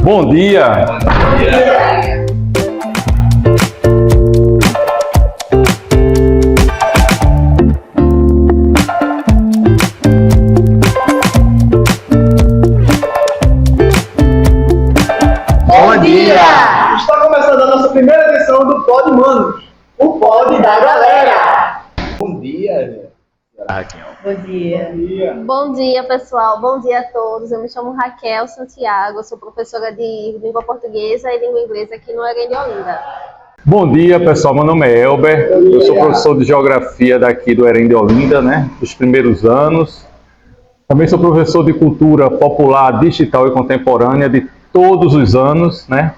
Bom dia! Bom dia! Está começando a nossa primeira edição do Pod Mano, o pod da galera. Bom dia, Raquel. Bom dia. Bom dia. Bom dia, pessoal. Bom dia a todos. Eu me chamo Raquel Santiago, eu sou professora de língua portuguesa e língua inglesa aqui no Erém de Olinda. Bom dia, pessoal. Meu nome é Elber. Eu sou professor de geografia daqui do Erém de Olinda, né? Dos primeiros anos. Também sou professor de cultura popular, digital e contemporânea de todos os anos, né?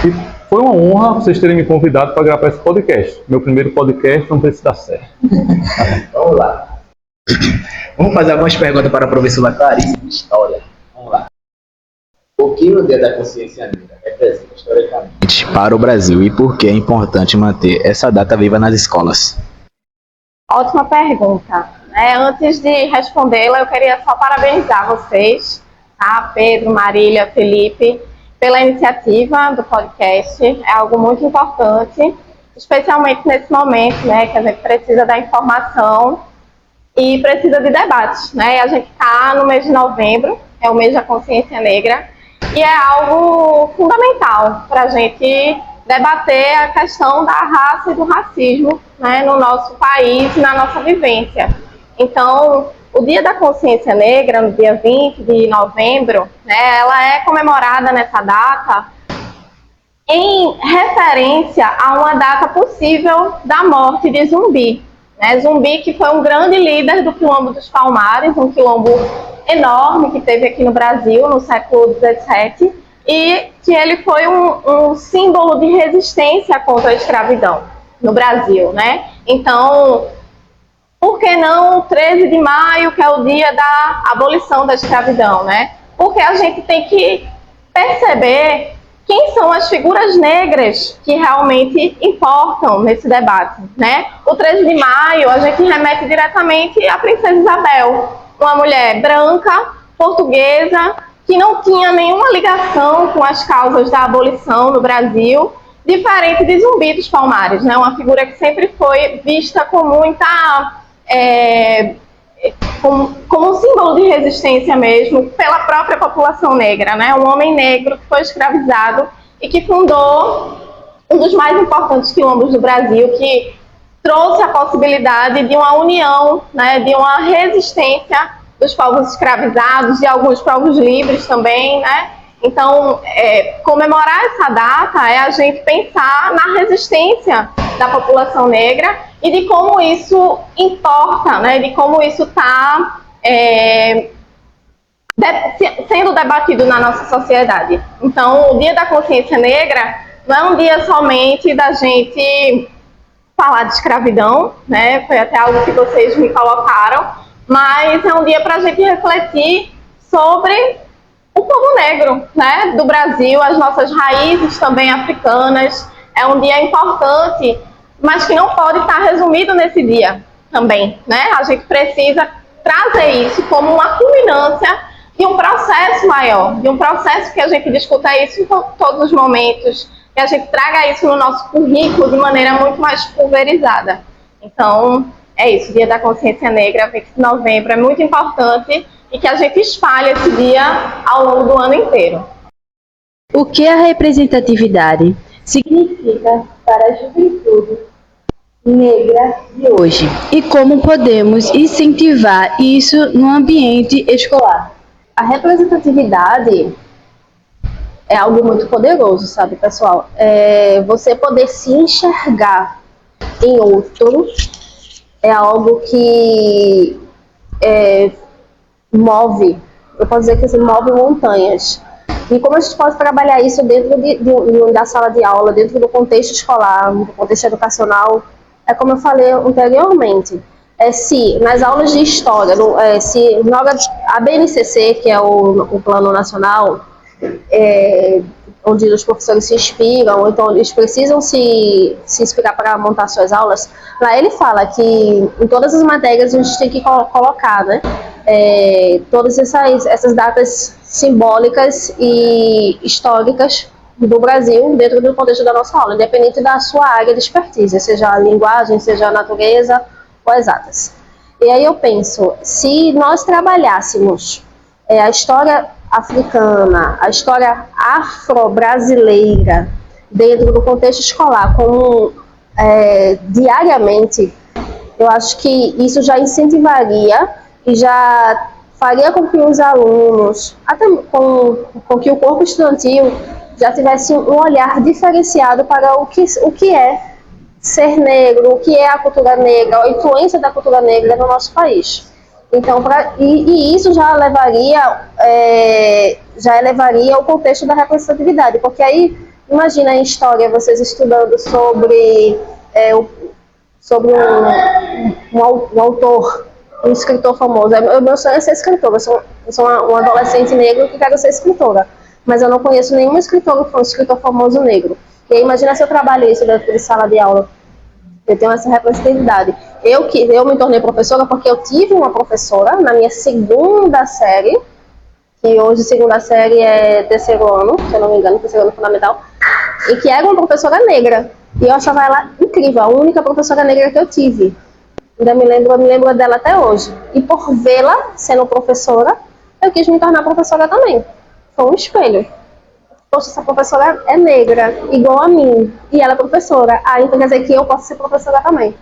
E foi uma honra vocês terem me convidado para gravar esse podcast. Meu primeiro podcast, não precisa dar certo. Vamos lá. Vamos fazer algumas perguntas para a professora Clarice de História. Vamos lá. O que o Dia da Consciência Negra representa historicamente para o Brasil e por que é importante manter essa data viva nas escolas? Ótima pergunta. Antes de respondê-la, eu queria só parabenizar vocês, tá? Pedro, Marília, Felipe, pela iniciativa do podcast. É algo muito importante, especialmente nesse momento, né, que a gente precisa da informação e precisa de debate, né? A gente está no mês de novembro, é o mês da consciência negra, e é algo fundamental para a gente debater a questão da raça e do racismo, né, no nosso país e na nossa vivência. Então, o Dia da Consciência Negra, no dia 20 de novembro, né, ela é comemorada nessa data em referência a uma data possível da morte de Zumbi. Zumbi, que foi um grande líder do Quilombo dos Palmares, um quilombo enorme que teve aqui no Brasil no século XVII, e que ele foi um símbolo de resistência contra a escravidão no Brasil, né? Então, por que não 13 de maio, que é o dia da abolição da escravidão, né? Porque a gente tem que perceber quem são as figuras negras que realmente importam nesse debate, né? O 13 de maio, a gente remete diretamente à Princesa Isabel, uma mulher branca, portuguesa, que não tinha nenhuma ligação com as causas da abolição no Brasil, diferente de Zumbi dos Palmares, né? Uma figura que sempre foi vista com muita... como um símbolo de resistência mesmo pela própria população negra, né? Um homem negro que foi escravizado e que fundou um dos mais importantes quilombos do Brasil, que trouxe a possibilidade de uma união, né? De uma resistência dos povos escravizados, de alguns povos livres também, né? Então, comemorar essa data é a gente pensar na resistência da população negra e de como isso importa, né? De como isso está sendo debatido na nossa sociedade. Então, o Dia da Consciência Negra não é um dia somente da gente falar de escravidão, né? Foi até algo que vocês me colocaram, mas é um dia para a gente refletir sobre o povo negro, né, do Brasil, as nossas raízes também africanas. É um dia importante, mas que não pode estar resumido nesse dia também, né? A gente precisa trazer isso como uma culminância de um processo maior, de um processo que a gente discuta isso em todos os momentos, que a gente traga isso no nosso currículo de maneira muito mais pulverizada. Então, é isso, o Dia da Consciência Negra, 20 de novembro, é muito importante e que a gente espalhe esse dia ao longo do ano inteiro. O que a representatividade significa para a juventude negra de hoje e como podemos incentivar isso no ambiente escolar? A representatividade é algo muito poderoso, sabe, pessoal? Você poder se enxergar em outro é algo que move, eu posso dizer que assim, move montanhas. E como a gente pode trabalhar isso dentro da sala de aula, dentro do contexto escolar, do contexto educacional, é como eu falei anteriormente. Se nas aulas de história, se a BNCC, que é o Plano Nacional, onde os professores se inspiram, ou então eles precisam se inspirar para montar suas aulas, lá ele fala que em todas as matérias a gente tem que colocar, né, todas essas datas simbólicas e históricas do Brasil dentro do contexto da nossa aula, independente da sua área de expertise, seja a linguagem, seja a natureza ou exatas. E aí eu penso, se nós trabalhássemos a história africana, a história afro-brasileira dentro do contexto escolar como diariamente, eu acho que isso já incentivaria e já faria com que os alunos, até com que o corpo estudantil já tivesse um olhar diferenciado para o que é ser negro, o que é a cultura negra, a influência da cultura negra no nosso país. Então, e isso já elevaria o contexto da representatividade, porque aí, imagina em história, vocês estudando sobre um autor, um escritor famoso. O meu sonho é ser escritora, eu sou uma adolescente negra que quero ser escritora, mas eu não conheço nenhum escritor famoso negro. E aí, imagina se eu trabalho isso dentro de sala de aula. Eu tenho essa representatividade. Eu me tornei professora porque eu tive uma professora na minha segunda série, que hoje segunda série é terceiro ano, se eu não me engano, terceiro ano fundamental, e que era uma professora negra. E eu achava ela incrível, a única professora negra que eu tive. Ainda me lembro dela até hoje. E por vê-la sendo professora, eu quis me tornar professora também. Foi um espelho. Poxa, essa professora é negra, igual a mim, e ela é professora. Então quer dizer que eu posso ser professora também.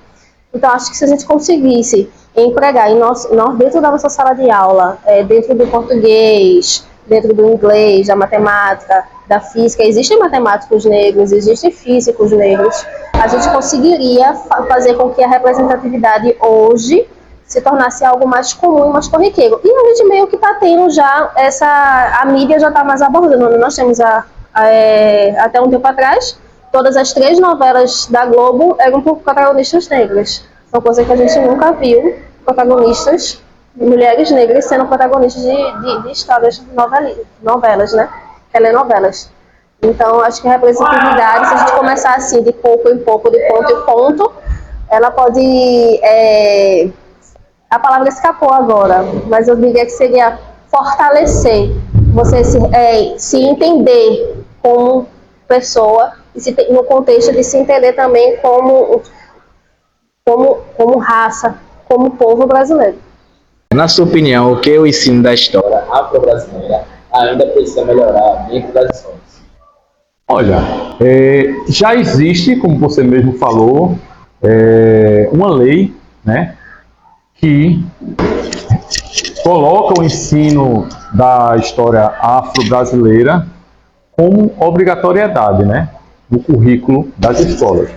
Então acho que se a gente conseguisse empregar nós dentro da nossa sala de aula, dentro do português, dentro do inglês, da matemática, da física, existem matemáticos negros, existem físicos negros, a gente conseguiria fazer com que a representatividade hoje se tornasse algo mais comum e mais corriqueiro. E a gente meio que está tendo já a mídia já está mais abordando. Nós temos até um tempo atrás, todas as 3 novelas da Globo eram por protagonistas negras. Uma coisa que a gente nunca viu, protagonistas, mulheres negras sendo protagonistas de histórias, novelas, né? Telenovelas. Então, acho que a representatividade, se a gente começar assim, de pouco em pouco, de ponto em ponto, ela pode... a palavra escapou agora, mas eu diria que seria fortalecer, você se entender como pessoa, e no contexto de se entender também como raça, como povo brasileiro. Na sua opinião, o que o ensino da história afro-brasileira ainda precisa melhorar dentro das escolas? Olha, já existe, como você mesmo falou, uma lei, né, que coloca o ensino da história afro-brasileira como obrigatoriedade, né, no currículo das escolas.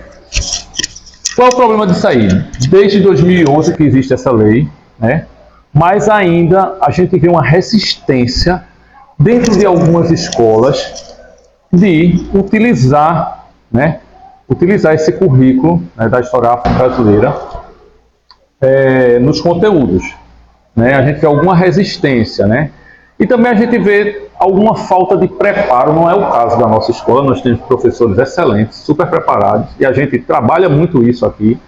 Qual é o problema disso aí? Desde 2011 que existe essa lei, né, mas ainda a gente vê uma resistência dentro de algumas escolas de utilizar esse currículo, né, da história afro-brasileira nos conteúdos. Né? A gente vê alguma resistência, né? E também a gente vê alguma falta de preparo. Não é o caso da nossa escola, nós temos professores excelentes, super preparados, e a gente trabalha muito isso aqui,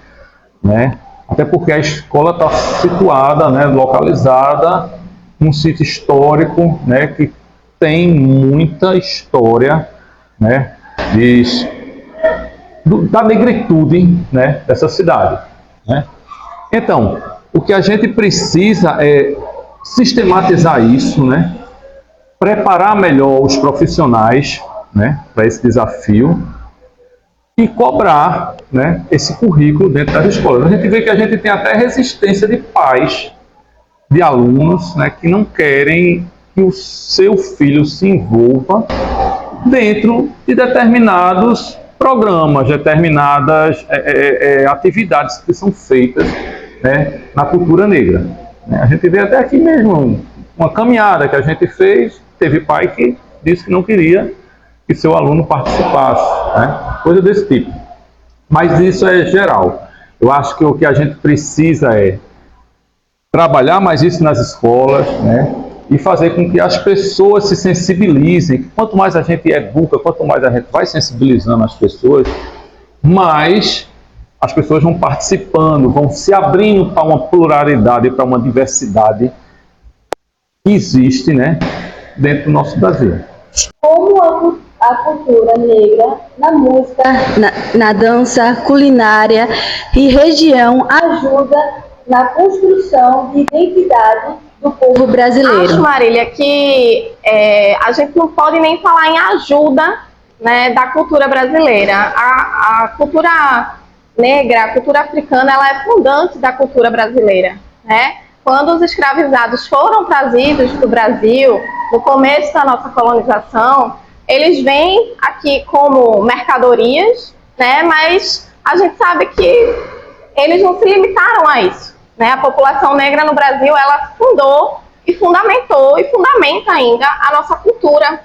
né? Até porque a escola está situada, né, localizada num sítio histórico, né, que tem muita história, né, da negritude, né, dessa cidade. Né? Então, o que a gente precisa é sistematizar isso, né, preparar melhor os profissionais, né, para esse desafio e cobrar, né, esse currículo dentro das escolas. A gente vê que a gente tem até resistência de pais, de alunos, né, que não querem que o seu filho se envolva dentro de determinados programas, determinadas atividades que são feitas, né, na cultura negra. A gente vê até aqui mesmo uma caminhada que a gente fez, teve pai que disse que não queria que seu aluno participasse, né, coisa desse tipo. Mas isso é geral. Eu acho que o que a gente precisa é trabalhar mais isso nas escolas, né, e fazer com que as pessoas se sensibilizem. Quanto mais a gente educa, quanto mais a gente vai sensibilizando as pessoas, mais as pessoas vão participando, vão se abrindo para uma pluralidade, para uma diversidade que existe, né, dentro do nosso Brasil. Como a cultura negra na música, na dança, culinária e região ajuda na construção de identidade do povo brasileiro? Acho, Marília, que a gente não pode nem falar em ajuda, né, da cultura brasileira. A cultura negra, a cultura africana, ela é fundante da cultura brasileira, né? Quando os escravizados foram trazidos para o Brasil, no começo da nossa colonização, eles vêm aqui como mercadorias, né? Mas a gente sabe que eles não se limitaram a isso, né? A população negra no Brasil, ela fundou e fundamentou e fundamenta ainda a nossa cultura,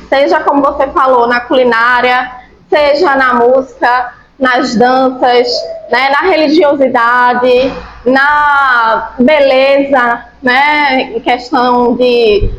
seja, como você falou, na culinária, seja na música, nas danças, né, na religiosidade, na beleza, né, em questão de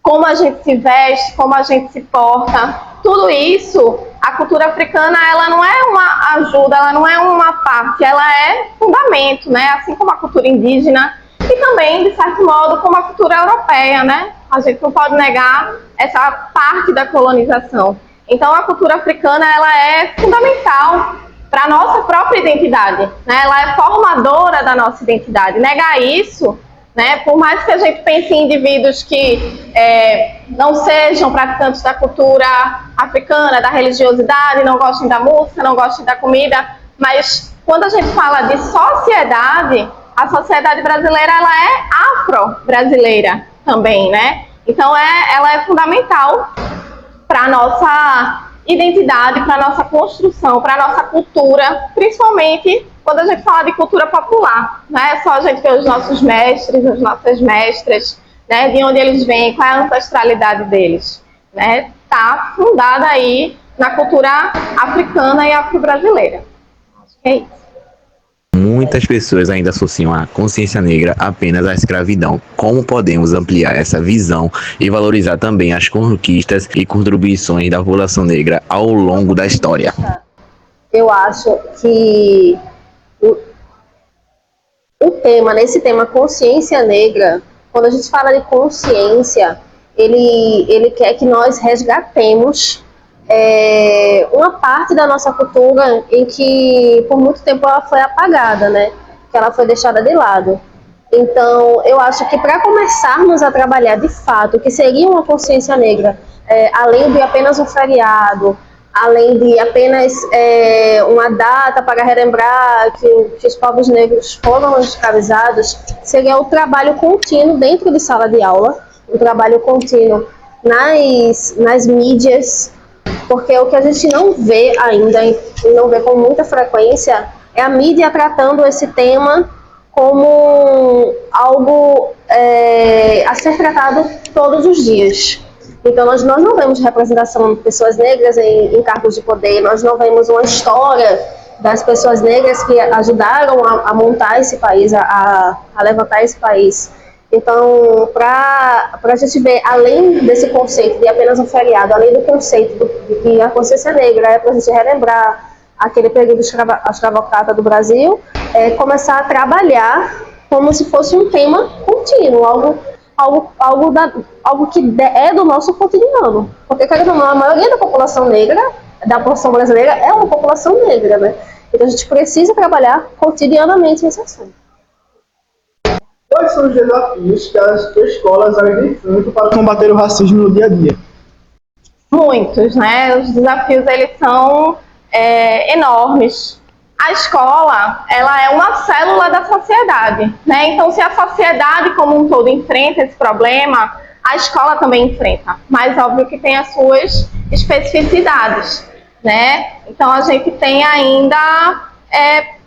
como a gente se veste, como a gente se porta. Tudo isso, a cultura africana, ela não é uma ajuda, ela não é uma parte, ela é fundamento, né, assim como a cultura indígena e também, de certo modo, como a cultura europeia, né? A gente não pode negar essa parte da colonização. Então, a cultura africana, ela é fundamental para a nossa própria identidade, né? Ela é formadora da nossa identidade. Negar isso, né? Por mais que a gente pense em indivíduos que não sejam praticantes da cultura africana, da religiosidade, não gostem da música, não gostem da comida, mas quando a gente fala de sociedade, a sociedade brasileira, ela é afro-brasileira também, né? Então, ela é fundamental para a nossa identidade, para a nossa construção, para a nossa cultura, principalmente quando a gente fala de cultura popular, né? Só a gente vê os nossos mestres, as nossas mestras, né? De onde eles vêm, qual é a ancestralidade deles, né? Está fundada aí na cultura africana e afro-brasileira. Acho que é isso. Muitas pessoas ainda associam a consciência negra apenas à escravidão. Como podemos ampliar essa visão e valorizar também as conquistas e contribuições da população negra ao longo da história? Eu acho que nesse tema consciência negra, quando a gente fala de consciência, ele quer que nós resgatemos uma parte da nossa cultura em que por muito tempo ela foi apagada, né? Que ela foi deixada de lado. Então, eu acho que para começarmos a trabalhar de fato o que seria uma consciência negra, além de apenas um feriado, além de apenas uma data para relembrar que os povos negros foram escravizados, seria o trabalho contínuo dentro de sala de aula, o trabalho contínuo nas mídias, porque o que a gente não vê ainda, e não vê com muita frequência, é a mídia tratando esse tema como algo a ser tratado todos os dias. Então, nós não vemos representação de pessoas negras em cargos de poder, nós não vemos uma história das pessoas negras que ajudaram a montar esse país, a levantar esse país. Então, para a gente ver, além desse conceito de apenas um feriado, além do conceito de que a consciência negra é para a gente relembrar aquele período escravocrata do Brasil, começar a trabalhar como se fosse um tema contínuo, algo que é do nosso cotidiano. Porque, querendo ou não, a maioria da população negra, da população brasileira, é uma população negra, né? Então, a gente precisa trabalhar cotidianamente esse assunto. Quais são os desafios que as escolas ainda enfrentam para combater o racismo no dia a dia? Muitos, né? Os desafios, eles são enormes. A escola, ela é uma célula da sociedade, né? Então, se a sociedade como um todo enfrenta esse problema, a escola também enfrenta. Mas, óbvio que tem as suas especificidades, né? Então, a gente tem ainda,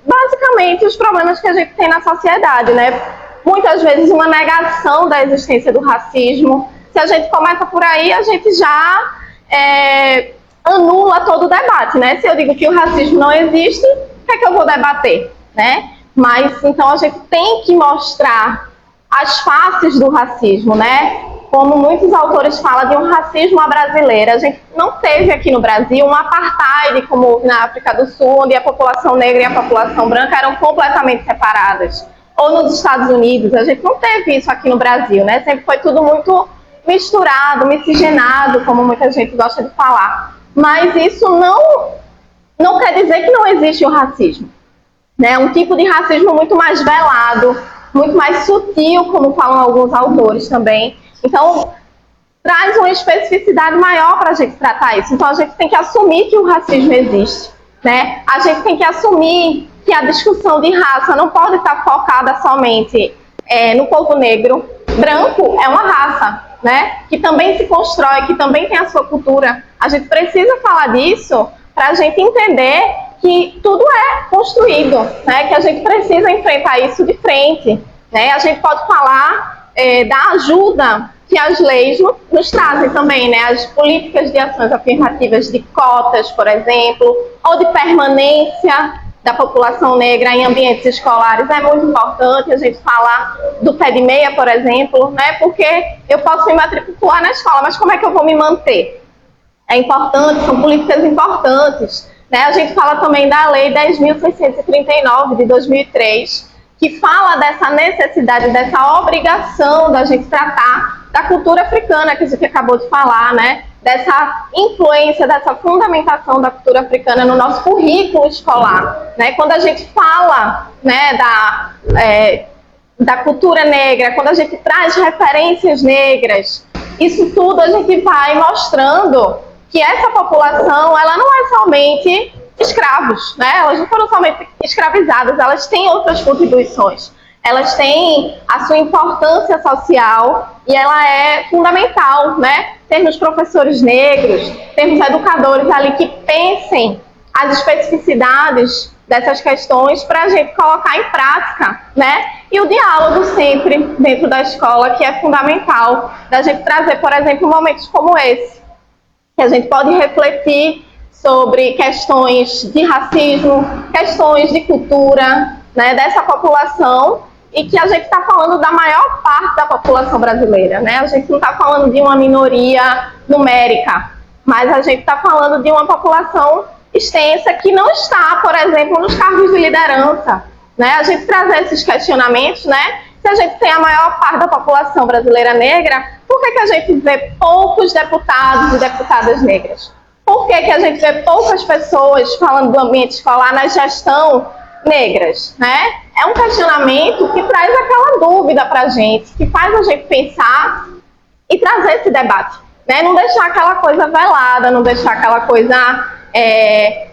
basicamente, os problemas que a gente tem na sociedade, né? Muitas vezes uma negação da existência do racismo. Se a gente começa por aí, a gente já anula todo o debate, né? Se eu digo que o racismo não existe, o que é que eu vou debater, né? Mas, então, a gente tem que mostrar as faces do racismo, né? Como muitos autores falam de um racismo à brasileira. A gente não teve aqui no Brasil um apartheid, como houve na África do Sul, onde a população negra e a população branca eram completamente separadas. Ou nos Estados Unidos, a gente não teve isso aqui no Brasil, né? Sempre foi tudo muito misturado, miscigenado, como muita gente gosta de falar. Mas isso não quer dizer que não existe o racismo. É um tipo de racismo muito mais velado, muito mais sutil, como falam alguns autores também. Então, traz uma especificidade maior para a gente tratar isso. Então, a gente tem que assumir que o racismo existe, né? A gente tem que assumir que a discussão de raça não pode estar focada somente no povo negro. Branco é uma raça, né? Que também se constrói, que também tem a sua cultura. A gente precisa falar disso para a gente entender que tudo é construído, né? Que a gente precisa enfrentar isso de frente, né? A gente pode falar da ajuda que as leis nos trazem também, né? As políticas de ações afirmativas de cotas, por exemplo, ou de permanência da população negra em ambientes escolares. É muito importante a gente falar do pé de meia, por exemplo, né? Porque eu posso me matricular na escola, mas como é que eu vou me manter? É importante, são políticas importantes, né? A gente fala também da Lei 10.639 de 2003, que fala dessa necessidade, dessa obrigação da gente tratar da cultura africana, que a gente acabou de falar, né? Dessa influência, dessa fundamentação da cultura africana no nosso currículo escolar, né? Quando a gente fala, né, da cultura negra, quando a gente traz referências negras, isso tudo a gente vai mostrando que essa população, ela não é somente escravos, né? Elas não foram somente escravizadas, elas têm outras contribuições. Elas têm a sua importância social e ela é fundamental, né? Termos professores negros, termos educadores ali que pensem as especificidades dessas questões para a gente colocar em prática, né? E o diálogo sempre dentro da escola, que é fundamental, da gente trazer, por exemplo, momentos como esse, que a gente pode refletir sobre questões de racismo, questões de cultura, né, dessa população, e que a gente está falando da maior parte da população brasileira, né? A gente não está falando de uma minoria numérica, mas a gente está falando de uma população extensa que não está, por exemplo, nos cargos de liderança, né? A gente trazer esses questionamentos, né? Se a gente tem a maior parte da população brasileira negra, por que a gente vê poucos deputados e deputadas negras? Por que a gente vê poucas pessoas falando do ambiente escolar na gestão negras, né? É um questionamento que traz aquela dúvida para a gente, que faz a gente pensar e trazer esse debate, né? Não deixar aquela coisa velada, não deixar aquela coisa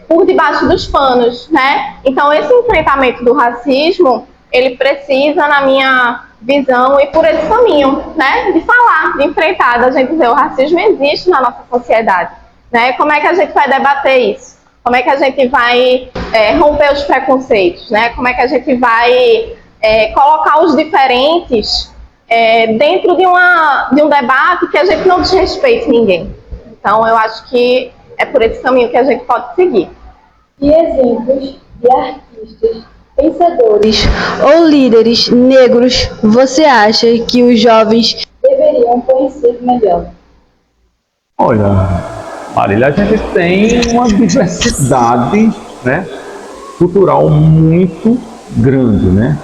por debaixo dos panos, né? Então, esse enfrentamento do racismo, ele precisa, na minha visão, ir por esse caminho, né? De falar, de enfrentar, da gente dizer, o racismo existe na nossa sociedade, né? Como é que a gente vai debater isso? Como é que a gente vai romper os preconceitos, né? Como é que a gente vai colocar os diferentes dentro de um debate que a gente não desrespeite ninguém? Então, eu acho que é por esse caminho que a gente pode seguir. Que exemplos de artistas, pensadores ou líderes negros você acha que os jovens deveriam conhecer melhor? Olha, Marília, a gente tem uma diversidade, né, cultural muito grande, né?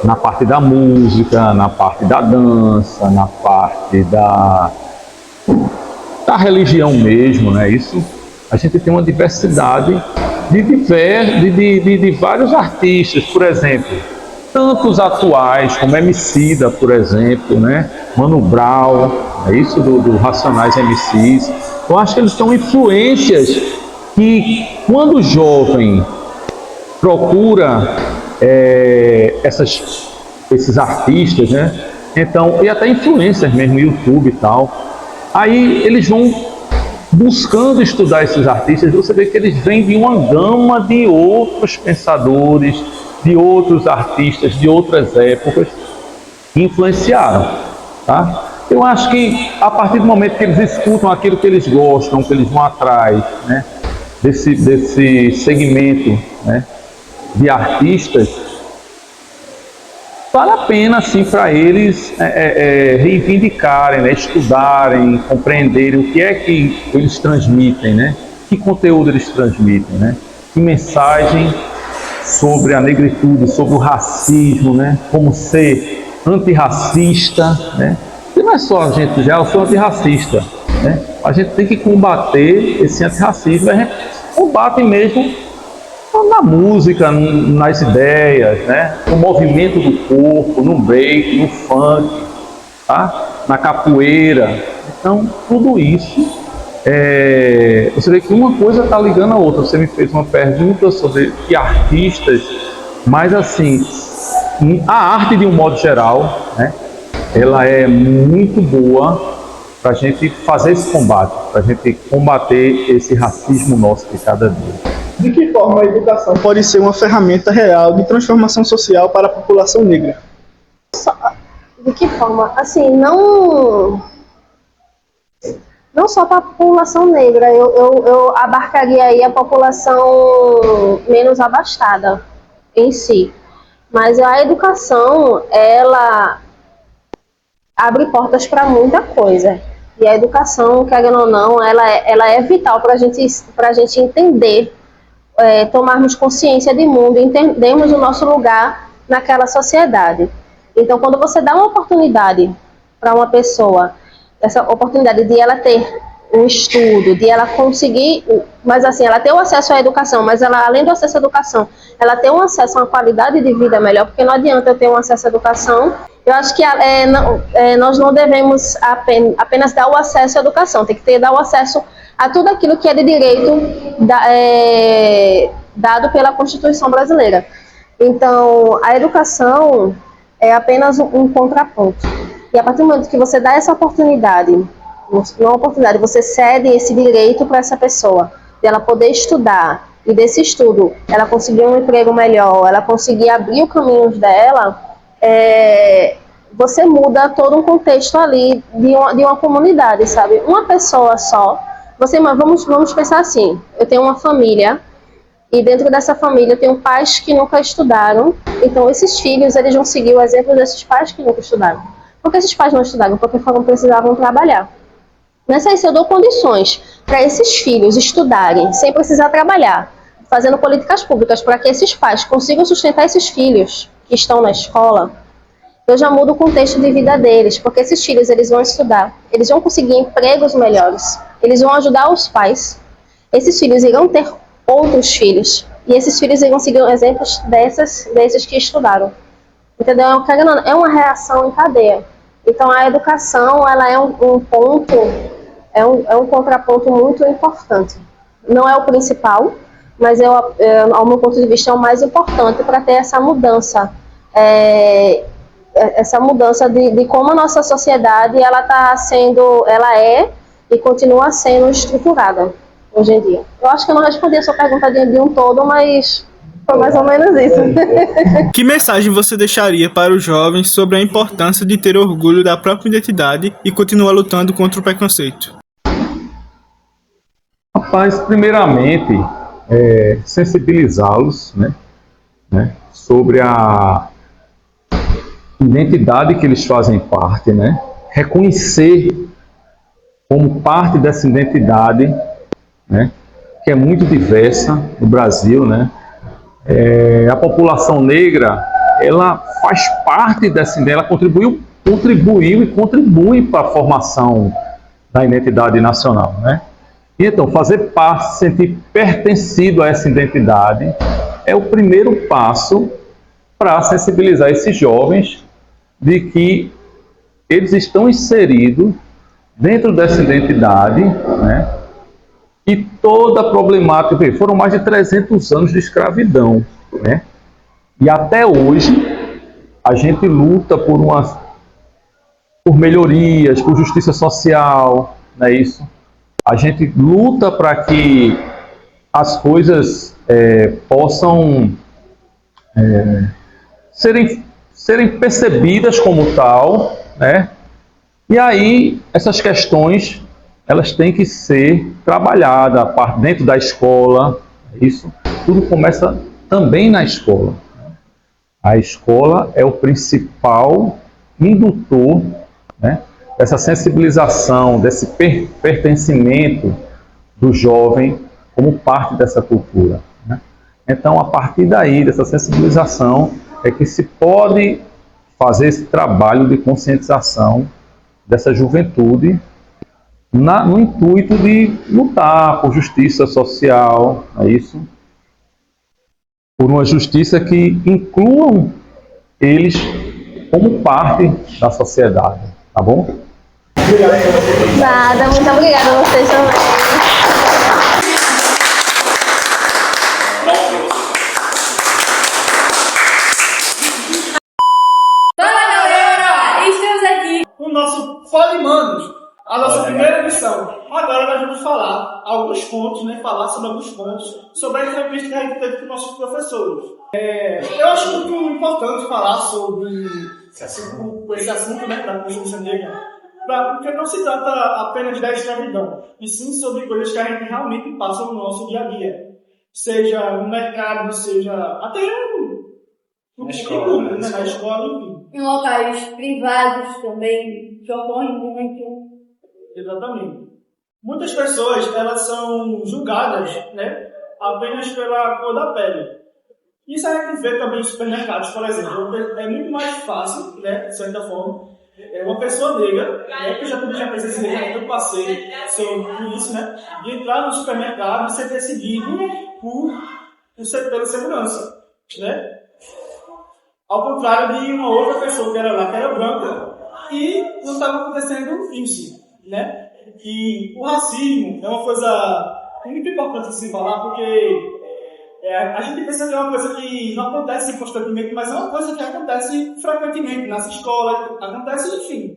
Na parte da música, na parte da dança, na parte da religião mesmo, né? Isso, a gente tem uma diversidade de vários artistas, por exemplo, tantos atuais como Emicida, por exemplo, né? Mano Brown, é isso do Racionais MCs. Eu acho que eles são influências que, quando o jovem procura esses artistas, né? Então, e até influencers mesmo, YouTube e tal, aí eles vão buscando estudar esses artistas. Você vê que eles vêm de uma gama de outros pensadores, de outros artistas, de outras épocas, que influenciaram, tá? Eu acho que a partir do momento que eles escutam aquilo que eles gostam, que eles vão atrás, né, desse segmento, né, de artistas, vale a pena, assim, para eles reivindicarem, né, estudarem, compreenderem o que é que eles transmitem, né, que conteúdo eles transmitem, né, que mensagem sobre a negritude, sobre o racismo, né, como ser antirracista, né. porque não é só a gente, já eu sou antirracista, né? A gente tem que combater esse antirracismo, a gente combate mesmo na música, nas ideias, né? No movimento do corpo, no break, no funk, tá? Na capoeira. Então, tudo isso, você vê que uma coisa está ligando a outra. Você me fez uma pergunta sobre que artistas, mas assim, a arte de um modo geral, né? Ela é muito boa para a gente fazer esse combate, para a gente combater esse racismo nosso de cada dia. De que forma a educação pode ser uma ferramenta real de transformação social para a população negra? De que forma? Assim, não só para a população negra, eu abarcaria aí a população menos abastada em si. Mas a educação, ela abre portas para muita coisa. E a educação, querendo ou não, ela é vital para a gente entender, tomarmos consciência de mundo, entendermos o nosso lugar naquela sociedade. Então, quando você dá uma oportunidade para uma pessoa, essa oportunidade de ela ter um estudo, de ela conseguir, mas assim, ela ter o acesso à educação, mas ela, além do acesso à educação, ela ter um acesso a uma qualidade de vida melhor, porque não adianta eu ter um acesso à educação. Eu acho que nós não devemos apenas dar o acesso à educação, tem que dar o acesso a tudo aquilo que é de direito dado pela Constituição brasileira. Então, a educação é apenas um contraponto. E a partir do momento que você dá essa oportunidade, você cede esse direito para essa pessoa, de ela poder estudar, e desse estudo ela conseguir um emprego melhor, ela conseguir abrir os caminhos dela, você muda todo um contexto ali de uma comunidade, sabe? Uma pessoa só, vamos pensar assim, eu tenho uma família, e dentro dessa família eu tenho pais que nunca estudaram, então esses filhos, eles vão seguir o exemplo desses pais que nunca estudaram. Por que esses pais não estudaram? Porque precisavam trabalhar. Nessa aí, se eu dou condições para esses filhos estudarem sem precisar trabalhar, fazendo políticas públicas para que esses pais consigam sustentar esses filhos que estão na escola, eu já mudo o contexto de vida deles, porque esses filhos, eles vão estudar, eles vão conseguir empregos melhores, eles vão ajudar os pais, esses filhos irão ter outros filhos, e esses filhos irão seguir exemplos desses que estudaram. Entendeu? É uma reação em cadeia. Então, a educação, ela é um ponto, é um contraponto muito importante. Não é o principal, mas ao meu ponto de vista, é o mais importante para ter essa mudança. Essa mudança de como a nossa sociedade, ela é e continua sendo estruturada hoje em dia. Eu acho que eu não respondi a sua pergunta de um todo, mas foi mais ou menos isso. Que mensagem você deixaria para os jovens sobre a importância de ter orgulho da própria identidade e continuar lutando contra o preconceito? Rapaz, primeiramente, sensibilizá-los, né, sobre a identidade que eles fazem parte, né? Reconhecer como parte dessa identidade, né, que é muito diversa no Brasil, né? A população negra, ela faz parte dessa ideia, ela contribuiu e contribui para a formação da identidade nacional, né? Então, fazer parte, sentir pertencido a essa identidade é o primeiro passo para sensibilizar esses jovens de que eles estão inseridos dentro dessa identidade, né? E toda a problemática, foram mais de 300 anos de escravidão, né? E até hoje a gente luta por melhorias, por justiça social, não é isso? A gente luta para que as coisas possam serem percebidas como tal, né? E aí essas questões, elas têm que ser trabalhadas dentro da escola. Isso tudo começa também na escola. A escola é o principal indutor, né, dessa sensibilização, desse pertencimento do jovem como parte dessa cultura, né? Então, a partir daí, dessa sensibilização, é que se pode fazer esse trabalho de conscientização dessa juventude no intuito de lutar por justiça social, é isso? Por uma justiça que incluam eles como parte da sociedade, tá bom? Nada, muito obrigada a vocês também. O nosso Polimanos, a nossa primeira missão. Agora nós vamos falar alguns pontos, né? Falar sobre alguns pontos sobre a entrevista que a gente teve com nossos professores. Eu acho muito importante falar sobre esse assunto, né? Da consciência negra, porque não se trata apenas da escravidão, e sim sobre coisas que a gente realmente passa no nosso dia a dia. Seja no mercado, seja até na escola, né? Na escola, enfim. Em locais privados também, que ocorre muito. Exatamente. Muitas pessoas, elas são julgadas, né, apenas pela cor da pele. Isso a gente vê também em supermercados, por exemplo. É muito mais fácil, né, de certa forma, uma pessoa negra, que eu já presenciei, eu passei por isso, né, de entrar no supermercado e ser perseguido pela segurança, né? Ao contrário de uma outra pessoa que era lá, que era branca, e não estava acontecendo isso, né? E o racismo é uma coisa muito importante de se falar, porque a gente pensa que é uma coisa que não acontece constantemente, mas é uma coisa que acontece frequentemente nas escolas, acontece, enfim,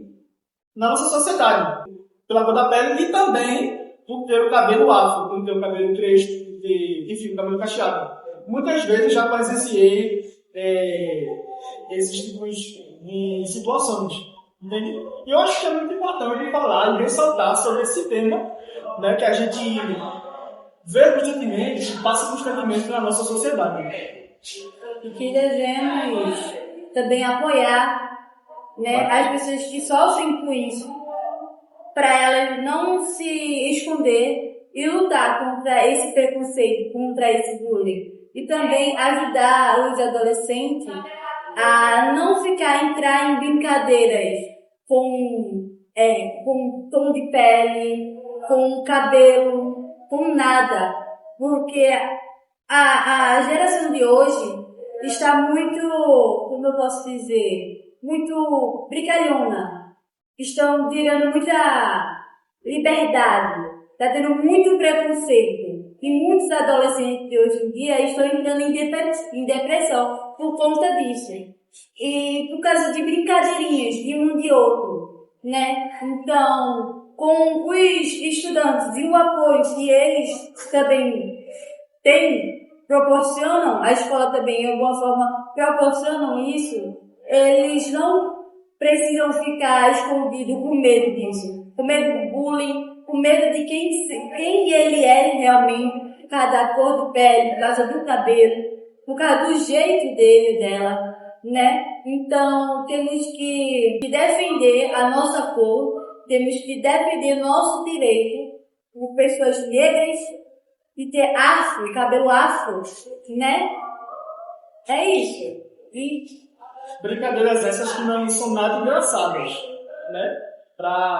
na nossa sociedade, pela cor da pele e também por ter o cabelo afro, por ter o cabelo crespo, por ter, enfim, o cabelo cacheado. Muitas vezes já presenciei esses tipos de situações, entende? E eu acho que é muito importante falar e ressaltar sobre esse tema, né, que a gente vê constantemente, passa constantemente na nossa sociedade. E que devemos também apoiar, né, as pessoas que sofrem com isso, para elas não se esconder e lutar contra esse preconceito, contra esse bullying. E também ajudar os adolescentes a não entrar em brincadeiras com tom de pele, com cabelo, com nada. Porque a geração de hoje está muito, como eu posso dizer, muito brincalhona. Estão tirando muita liberdade, está tendo muito preconceito. E muitos adolescentes de hoje em dia estão entrando em depressão por conta disso. E por causa de brincadeirinhas de um de outro, né? Então, com os estudantes e o apoio que eles também proporcionam, a escola também, de alguma forma, proporcionam isso, eles não precisam ficar escondidos com medo disso, com medo do bullying, com medo de quem ele é realmente, por causa da cor de pele, por causa do cabelo, por causa do jeito dela, né? Então, temos que defender a nossa cor, temos que defender nosso direito por pessoas negras e ter cabelo afro, né? É isso. E brincadeiras essas que não são nada engraçadas, né?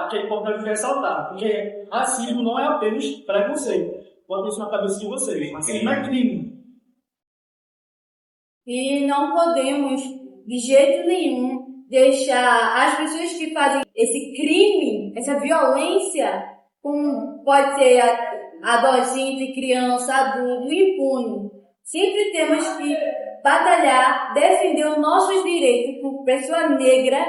Que é importante ressaltar, porque racismo não é apenas preconceito. Bota isso na cabeça de vocês. Racismo é crime. E não podemos, de jeito nenhum, deixar as pessoas que fazem esse crime, essa violência, pode ser adolescente, criança, adulto, impune. Sempre temos que batalhar, defender os nossos direitos como pessoa negra,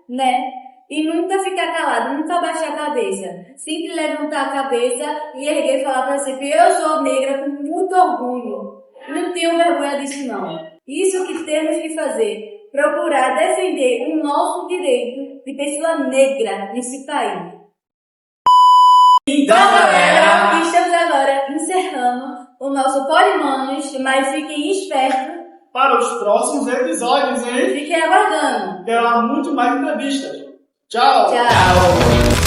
né? E nunca ficar calado, nunca baixar a cabeça. Sempre levantar a cabeça e erguer e falar para você que eu sou negra com muito orgulho. Não tenho vergonha disso não. Isso que temos que fazer. Procurar defender o nosso direito de pessoa negra nesse país. Então, galera, estamos agora encerrando o nosso Polimanos, mas fiquem espertos para os próximos episódios, hein? Fiquem aguardando. Terá muito mais entrevistas. Tchau! Tchau!